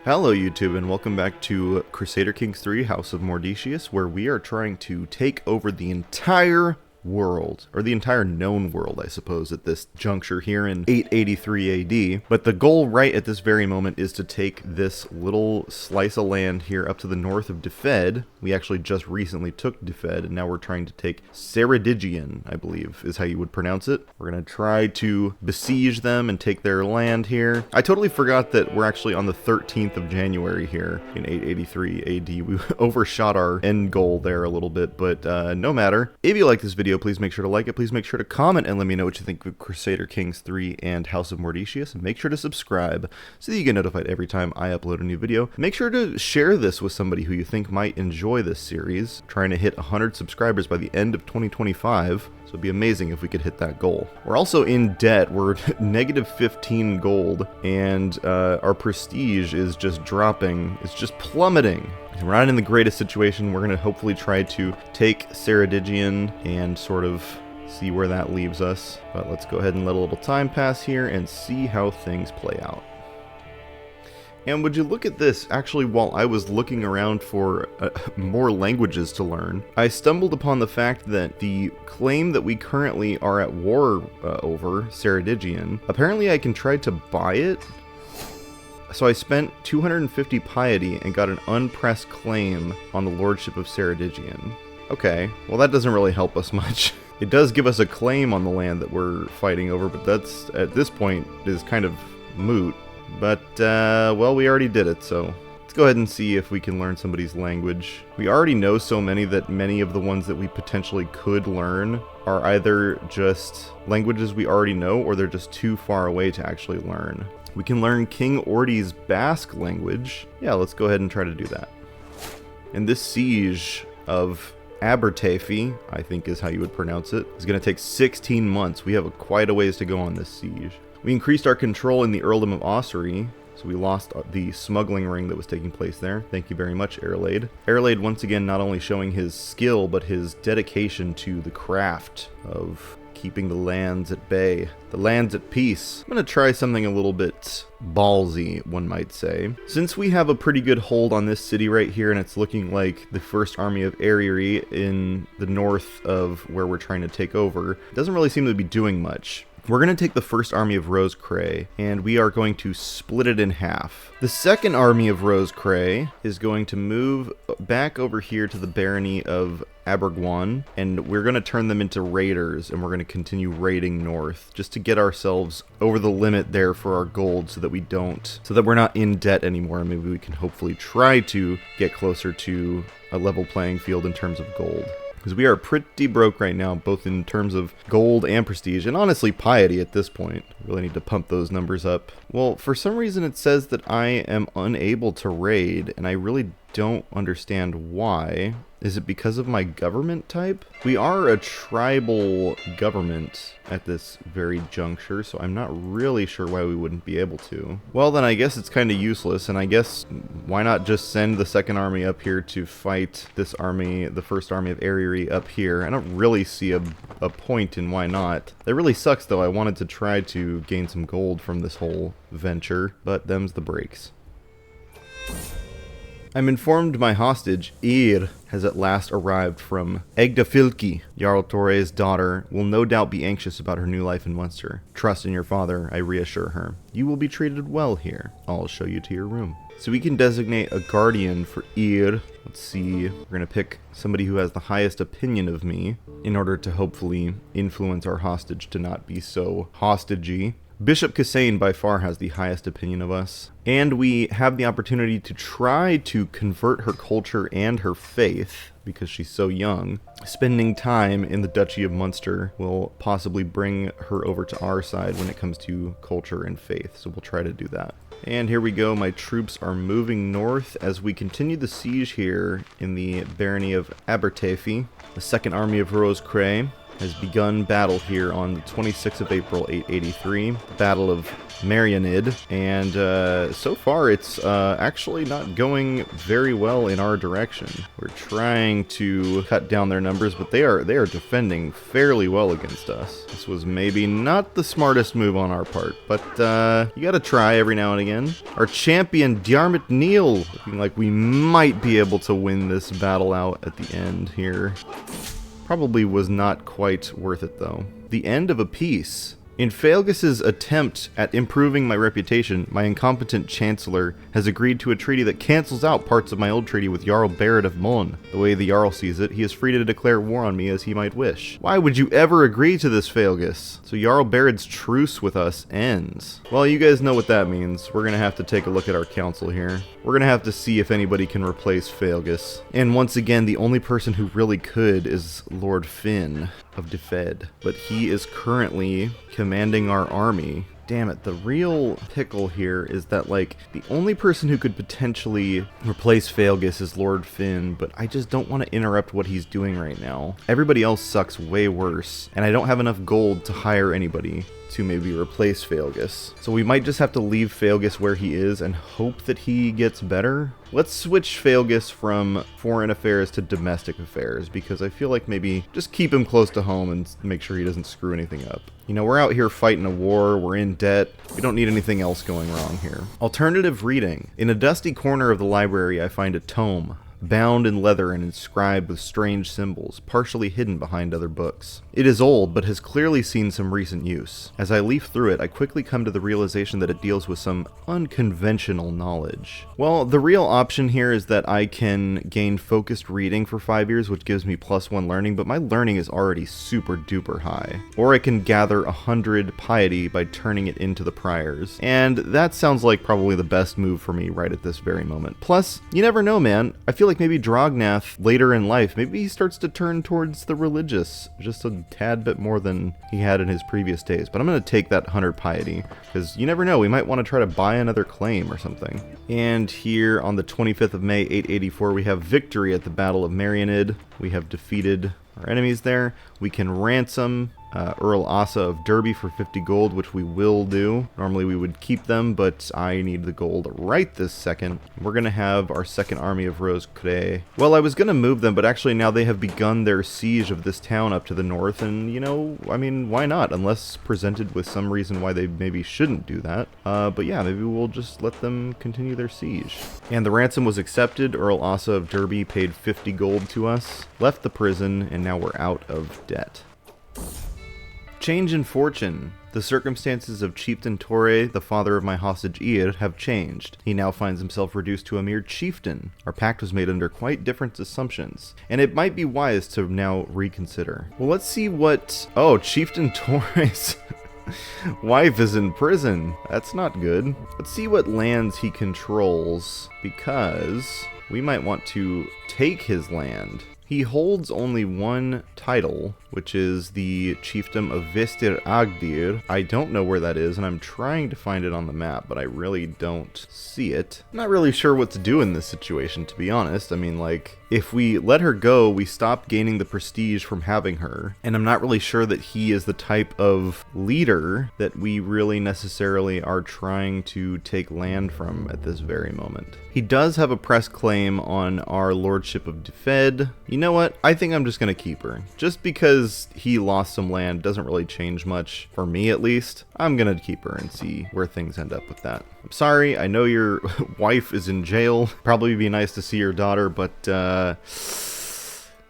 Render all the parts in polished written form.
Hello YouTube and welcome back to Crusader Kings 3 House of Mordecius, where we are trying to take over the entire world, or the entire known world, I suppose, at this juncture here in 883 AD. But the goal right at this very moment is to take this little slice of land here up to the north of Defed. We actually just recently took Defed, and now we're trying to take Ceredigion, I believe is how you would pronounce it. We're going to try to besiege them and take their land here. I totally forgot that we're actually on the 13th of January here in 883 AD. We overshot our end goal there a little bit, but no matter. If you like this video, please make sure to like it. Please make sure to comment and let me know what you think of Crusader Kings 3 and House of Mordecius. And make sure to subscribe so that you get notified every time I upload a new video. Make sure to share this with somebody who you think might enjoy this series. Trying to hit 100 subscribers by the end of 2025. So it'd be amazing if we could hit that goal. We're also in debt. We're negative 15 gold, and our prestige is just dropping. It's just plummeting. We're not in the greatest situation. We're going to hopefully try to take Ceredigion and sort of see where that leaves us. But let's go ahead and let a little time pass here and see how things play out. And would you look at this, actually, while I was looking around for more languages to learn, I stumbled upon the fact that the claim that we currently are at war over, Ceredigion, apparently I can try to buy it. So I spent 250 piety and got an unpressed claim on the lordship of Ceredigion. Okay, well that doesn't really help us much. It does give us a claim on the land that we're fighting over, but that's, at this point, is kind of moot. But, well, we already did it, so let's go ahead and see if we can learn somebody's language. We already know so many that many of the ones that we potentially could learn are either just languages we already know, or they're just too far away to actually learn. We can learn King Ordy's Basque language. Yeah, let's go ahead and try to do that. And this siege of Abertafi, I think is how you would pronounce it, is going to take 16 months. We have quite a ways to go on this siege. We increased our control in the Earldom of Ossory, so we lost the smuggling ring that was taking place there. Thank you very much, Airlaid. Airlaid once again not only showing his skill, but his dedication to the craft of keeping the lands at bay, the lands at peace. I'm going to try something a little bit ballsy, one might say. Since we have a pretty good hold on this city right here, and it's looking like the first army of Ariri in the north of where we're trying to take over, it doesn't really seem to be doing much. We're going to take the first army of Rosecray, and we are going to split it in half. The second army of Rosecray is going to move back over here to the barony of Abergwan, and we're going to turn them into raiders, and we're going to continue raiding north, just to get ourselves over the limit there for our gold, so that we're not in debt anymore, and maybe we can hopefully try to get closer to a level playing field in terms of gold. Because we are pretty broke right now, both in terms of gold and prestige, and honestly piety at this point. Really need to pump those numbers up. Well, for some reason it says that I am unable to raid, and I really don't understand why. Is it because of my government type? We are a tribal government at this very juncture, so I'm not really sure why we wouldn't be able to. Well, then I guess it's kind of useless, and I guess why not just send the second army up here to fight this army, the first army of Ariri up here. I don't really see a point in why not. It really sucks, though. I wanted to try to gain some gold from this whole venture, but them's the breaks. I'm informed my hostage, Ir, has at last arrived from Egdafilki. Jarl Torre's daughter will no doubt be anxious about her new life in Munster. Trust in your father, I reassure her. You will be treated well here. I'll show you to your room. So we can designate a guardian for Ir. Let's see, we're going to pick somebody who has the highest opinion of me in order to hopefully influence our hostage to not be so hostagey. Bishop Kassane by far has the highest opinion of us, and we have the opportunity to try to convert her culture and her faith, because she's so young. Spending time in the Duchy of Munster will possibly bring her over to our side when it comes to culture and faith, so we'll try to do that. And here we go, my troops are moving north as we continue the siege here in the barony of Abertafi. The second army of Rosecray has begun battle here on the 26th of April, 883, the Battle of Marianid, and so far it's actually not going very well in our direction. We're trying to cut down their numbers, but they are defending fairly well against us. This was maybe not the smartest move on our part, but you gotta try every now and again. Our champion, Diarmid Neal, looking like we might be able to win this battle out at the end here. Probably was not quite worth it, though. The end of a peace. In Faelgus' attempt at improving my reputation, my incompetent chancellor has agreed to a treaty that cancels out parts of my old treaty with Jarl Barrett of Mon. The way the Jarl sees it, he is free to declare war on me as he might wish. Why would you ever agree to this, Faelgus? So Jarl Barrett's truce with us ends. Well, you guys know what that means. We're gonna have to take a look at our council here. We're gonna have to see if anybody can replace Faelgus. And once again, the only person who really could is Lord Finn of Defed. But he is currently commanding our army. Damn it, the real pickle here is that, like, the only person who could potentially replace Faelgus is Lord Finn, but I just don't want to interrupt what he's doing right now. Everybody else sucks way worse, and I don't have enough gold to hire anybody to maybe replace Faelgus. So we might just have to leave Faelgus where he is and hope that he gets better. Let's switch Faelgus from foreign affairs to domestic affairs, because I feel like maybe just keep him close to home and make sure he doesn't screw anything up. You know, we're out here fighting a war, we're in debt, we don't need anything else going wrong here. Alternative reading. In a dusty corner of the library, I find a tome, bound in leather and inscribed with strange symbols, partially hidden behind other books. It is old, but has clearly seen some recent use. As I leaf through it, I quickly come to the realization that it deals with some unconventional knowledge. Well, the real option here is that I can gain focused reading for 5 years, which gives me +1 learning, but my learning is already super duper high. Or I can gather 100 piety by turning it into the priors. And that sounds like probably the best move for me right at this very moment. Plus, you never know, man. I feel like maybe Drognath, later in life, maybe he starts to turn towards the religious, just a tad bit more than he had in his previous days. But I'm going to take that 100 piety, because you never know, we might want to try to buy another claim or something. And here on the 25th of May, 884, we have victory at the Battle of Marianid. We have defeated our enemies there. We can ransom Earl Asa of Derby for 50 gold, which we will do. Normally we would keep them, but I need the gold right this second. We're going to have our second army of Rose Cray. Well, I was going to move them, but actually now they have begun their siege of this town up to the north, and, you know, I mean, why not? Unless presented with some reason why they maybe shouldn't do that. But yeah, maybe we'll just let them continue their siege. And the ransom was accepted. Earl Asa of Derby paid 50 gold to us, left the prison, and now we're out of debt. Change in fortune. The circumstances of Chieftain Torre, the father of my hostage Ir, have changed. He now finds himself reduced to a mere chieftain. Our pact was made under quite different assumptions, and it might be wise to now reconsider. Well, let's see what... Oh, Chieftain Torre's wife is in prison. That's not good. Let's see what lands he controls, because we might want to take his land. He holds only one title, which is the Chiefdom of Vestir Agdir. I don't know where that is, and I'm trying to find it on the map, but I really don't see it. I'm not really sure what to do in this situation, to be honest. I mean, like, if we let her go, we stop gaining the prestige from having her, and I'm not really sure that he is the type of leader that we really necessarily are trying to take land from at this very moment. He does have a press claim on our Lordship of Defed. You know what? I think I'm just going to keep her. Just because he lost some land doesn't really change much, for me at least. I'm going to keep her and see where things end up with that. I'm sorry, I know your wife is in jail. Probably be nice to see your daughter, but I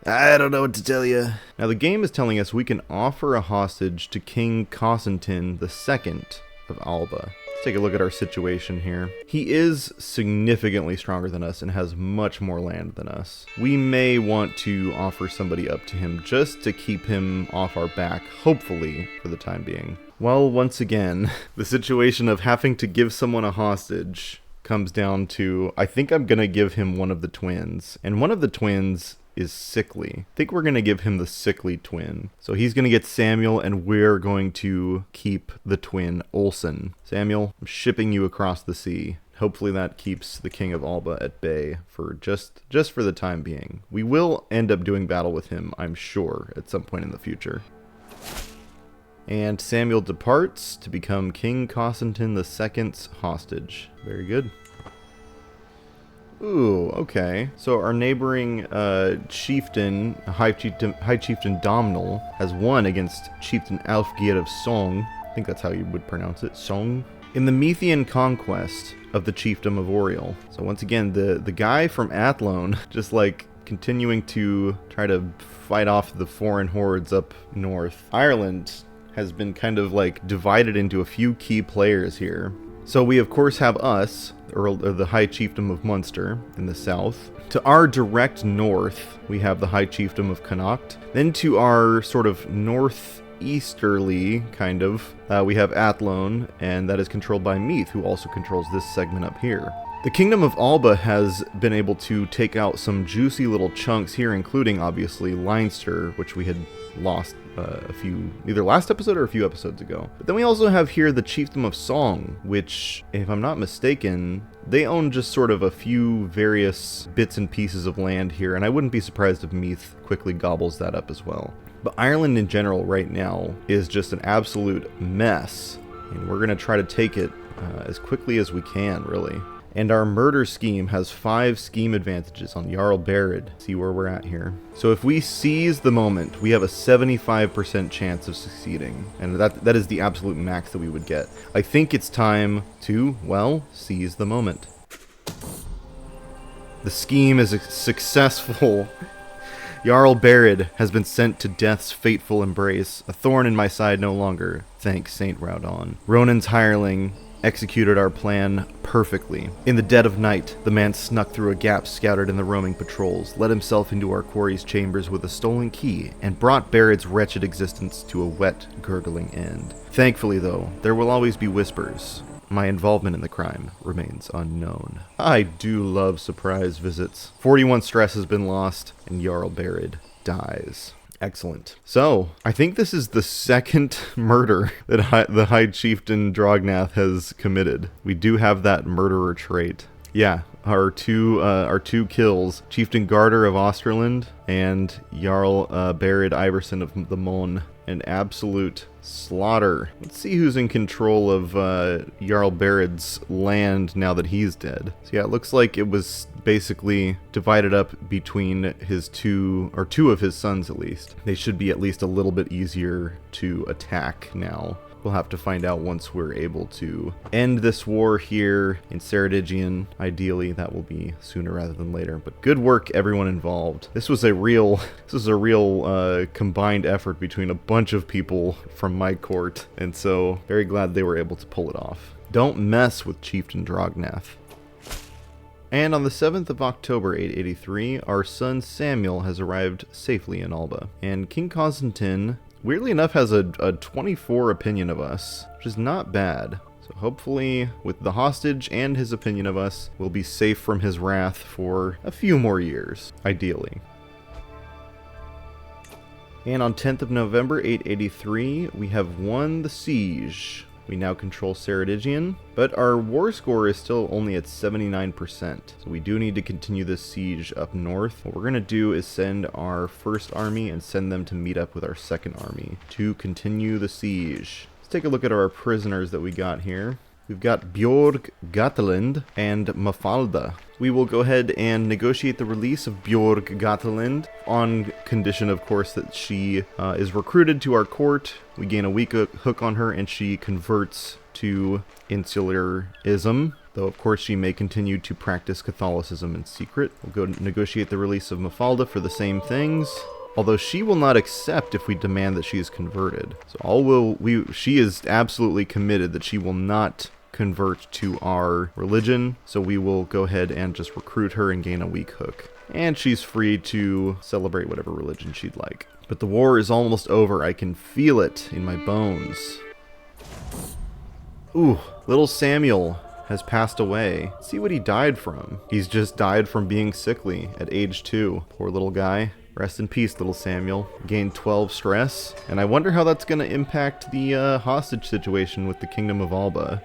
don't know what to tell you. Now the game is telling us we can offer a hostage to King Constantine II of Alba. Let's take a look at our situation here. He is significantly stronger than us and has much more land than us. We may want to offer somebody up to him just to keep him off our back, hopefully, for the time being. Well, once again, the situation of having to give someone a hostage comes down to, I think I'm going to give him one of the twins. And one of the twins is sickly. I think we're going to give him the sickly twin. So he's going to get Samuel, and we're going to keep the twin Olsen. Samuel, I'm shipping you across the sea. Hopefully that keeps the King of Alba at bay for just for the time being. We will end up doing battle with him, I'm sure, at some point in the future. And Samuel departs to become King Constantine II's hostage. Very good. Ooh, okay. So our neighboring chieftain, High Chieftain Domhnall, has won against Chieftain Alfgeir of Song. I think that's how you would pronounce it, Song. In the Methian conquest of the Chiefdom of Oriel. So once again, the guy from Athlone, just like continuing to try to fight off the foreign hordes up north. Ireland has been kind of like divided into a few key players here. So we of course have us, or the High Chiefdom of Munster in the south. To our direct north, we have the High Chiefdom of Connacht. Then to our sort of northeasterly, kind of, we have Athlone, and that is controlled by Meath, who also controls this segment up here. The Kingdom of Alba has been able to take out some juicy little chunks here, including, obviously, Leinster, which we had lost either last episode or a few episodes ago. But then we also have here the Chiefdom of Song, which, if I'm not mistaken, they own just sort of a few various bits and pieces of land here, and I wouldn't be surprised if Meath quickly gobbles that up as well. But Ireland in general right now is just an absolute mess, and we're going to try to take it as quickly as we can, really. And our murder scheme has 5 scheme advantages on Jarl Barid. See where we're at here. So if we seize the moment, we have a 75% chance of succeeding. And that is the absolute max that we would get. I think it's time to, well, seize the moment. The scheme is successful. Jarl Barid has been sent to death's fateful embrace, a thorn in my side no longer, thanks Saint Raudon. Ronan's hireling executed our plan perfectly. In the dead of night, the man snuck through a gap scattered in the roaming patrols, let himself into our quarry's chambers with a stolen key, and brought Barid's wretched existence to a wet, gurgling end. Thankfully, though, there will always be whispers. My involvement in the crime remains unknown. I do love surprise visits. 41 stress has been lost, and Jarl Barid dies. Excellent. So, I think this is the second murder that the High Chieftain Drognath has committed. We do have that murderer trait. Yeah, our two kills, Chieftain Garter of Osterland and Jarl Barid Iverson of the Mon. An absolute slaughter. Let's see who's in control of Jarl Barid's land now that he's dead. So yeah, it looks like it was basically divided up between two of his sons at least. They should be at least a little bit easier to attack now. We'll have to find out once we're able to end this war here in Ceredigion. Ideally, that will be sooner rather than later. But good work, everyone involved. This was a real combined effort between a bunch of people from my court, and so very glad they were able to pull it off. Don't mess with Chieftain Drognath. And on the 7th of October 883, our son Samuel has arrived safely in Alba, and King Constantine, weirdly enough, has a 24 opinion of us, which is not bad. So hopefully, with the hostage and his opinion of us, we'll be safe from his wrath for a few more years, ideally. And on 10th of November 883, we have won the siege. We now control Ceredigion, but our war score is still only at 79%. So we do need to continue this siege up north. What we're going to do is send our first army and send them to meet up with our second army to continue the siege. Let's take a look at our prisoners that we got here. We've got Bjorg Gatelind and Mafalda. We will go ahead and negotiate the release of Bjorg Gatelind on condition, of course, that she is recruited to our court. We gain a weak hook on her and she converts to insularism, though of course she may continue to practice Catholicism in secret. We'll go negotiate the release of Mafalda for the same things, although she will not accept if we demand that she is converted. So she is absolutely committed that she will not convert to our religion, so we will go ahead and just recruit her and gain a weak hook. And she's free to celebrate whatever religion she'd like. But the war is almost over. I can feel it in my bones. Ooh, little Samuel has passed away. Let's see what he died from. He's just died from being sickly at age 2. Poor little guy. Rest in peace, little Samuel. Gained 12 stress. And I wonder how that's going to impact the hostage situation with the Kingdom of Alba.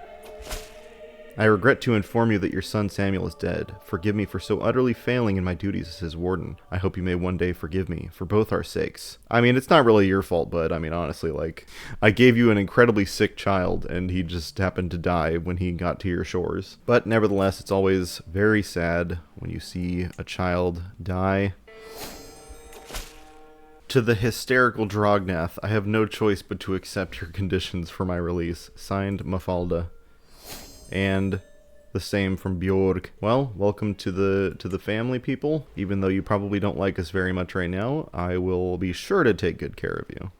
I regret to inform you that your son Samuel is dead. Forgive me for so utterly failing in my duties as his warden. I hope you may one day forgive me, for both our sakes. I mean, it's not really your fault, bud. I mean, honestly, like, I gave you an incredibly sick child, and he just happened to die when he got to your shores. But nevertheless, it's always very sad when you see a child die. To the hysterical Drognath, I have no choice but to accept your conditions for my release. Signed, Mafalda. And the same from Bjorg. Well, welcome to the family, people. Even though you probably don't like us very much right now, I will be sure to take good care of you.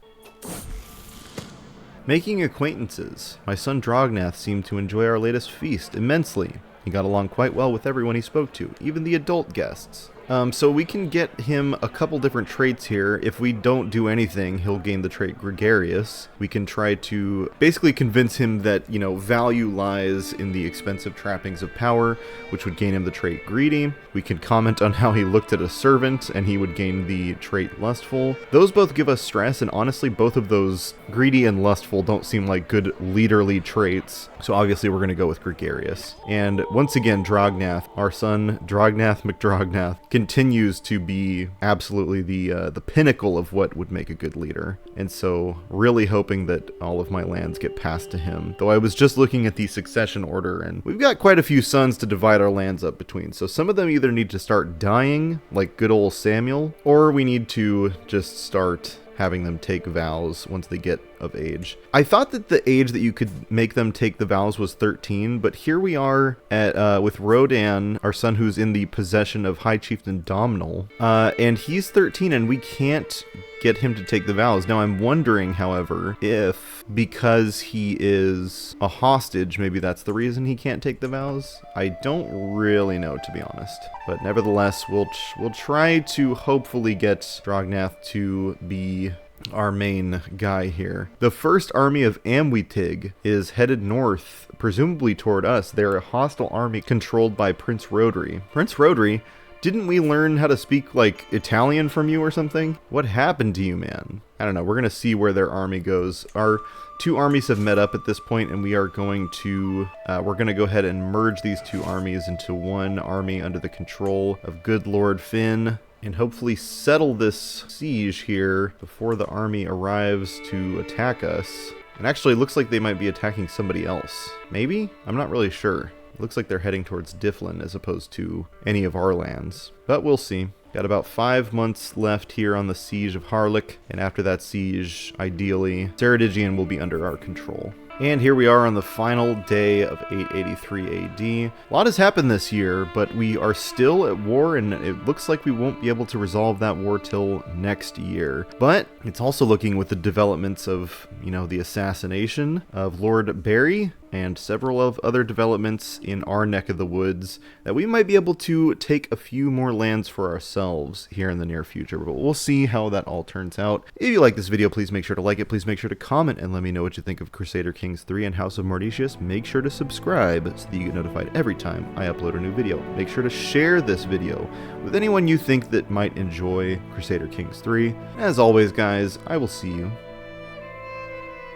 Making acquaintances. My son Drognath seemed to enjoy our latest feast immensely. He got along quite well with everyone he spoke to, even the adult guests. So we can get him a couple different traits here. If we don't do anything, he'll gain the trait Gregarious. We can try to basically convince him that, you know, value lies in the expensive trappings of power, which would gain him the trait Greedy. We can comment on how he looked at a servant, and he would gain the trait Lustful. Those both give us stress, and honestly, both of those, Greedy and Lustful, don't seem like good leaderly traits. So obviously we're going to go with Gregarious. And once again, Drognath, our son, Drognath McDrognath, continues to be absolutely the pinnacle of what would make a good leader. And so really hoping that all of my lands get passed to him. Though I was just looking at the succession order, and we've got quite a few sons to divide our lands up between. So some of them either need to start dying, like good old Samuel, or we need to just start having them take vows once they get of age. I thought that the age that you could make them take the vows was 13, but here we are at with Rodan, our son, who's in the possession of High Chieftain Domhnall, and he's 13, and we can't get him to take the vows. Now, I'm wondering, however, if because he is a hostage, maybe that's the reason he can't take the vows. I don't really know, to be honest. But nevertheless, we'll try to hopefully get Drognath to be our main guy here. The first army of Amwitig is headed north, presumably toward us. They're a hostile army controlled by Prince Rodri. Prince Rodri? Didn't we learn how to speak, like, Italian from you or something? What happened to you, man? I don't know. We're going to see where their army goes. Our two armies have met up at this point, and we are going to, we're going to go ahead and merge these two armies into one army under the control of good Lord Finn, and hopefully settle this siege here before the army arrives to attack us. And actually, it looks like they might be attacking somebody else. Maybe? I'm not really sure. It looks like they're heading towards Difflin as opposed to any of our lands. But we'll see. Got about 5 months left here on the siege of Harlech, and after that siege, ideally, Ceredigion will be under our control. And here we are on the final day of 883 AD. A lot has happened this year, but we are still at war, and it looks like we won't be able to resolve that war till next year. But it's also looking with the developments of, you know, the assassination of Lord Barry and several of other developments in our neck of the woods that we might be able to take a few more lands for ourselves here in the near future. But we'll see how that all turns out. If you like this video, please make sure to like it. Please make sure to comment and let me know what you think of Crusader Kings 3 and House of Mordecius. Make sure to subscribe so that you get notified every time I upload a new video. Make sure to share this video with anyone you think that might enjoy Crusader Kings 3. As always, guys, I will see you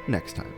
next time.